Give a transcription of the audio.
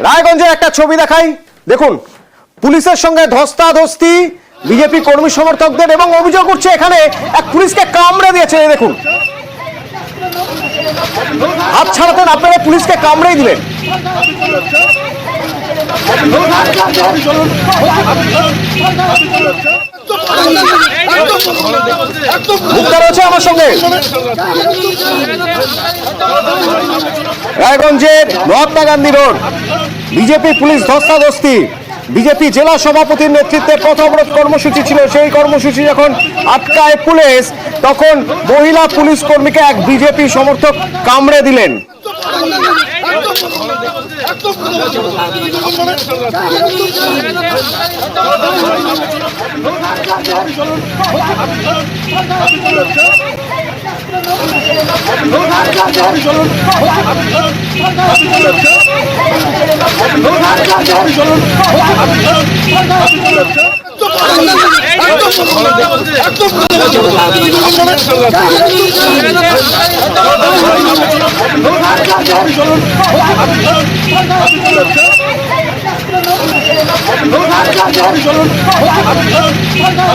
রায়গঞ্জের একটা ছবি দেখাই, দেখুন পুলিশের সঙ্গে ধস্তাধস্তি বিজেপি কর্মী সমর্থকদের, এবং অভিযোগ উঠছে এখানে এক পুলিশকে কামড়ে দিয়েছে। দেখুন, হাত ছাড়াতেন আপনারা, পুলিশকে কামড়েই দিলেন। মুক্তা রয়েছে আমার সঙ্গে। রায়গঞ্জের Mahatma Gandhi road BJP police ধস্তাধস্তি, বিজেপি জেলা সভাপতির নেতৃত্বে পথ অবরোধ কর্মসূচি ছিল। সেই কর্মসূচি যখন আটকায় পুলিশ, তখন মহিলা পুলিশ কর্মীকে এক বিজেপি সমর্থক কামড়ে দিলেন।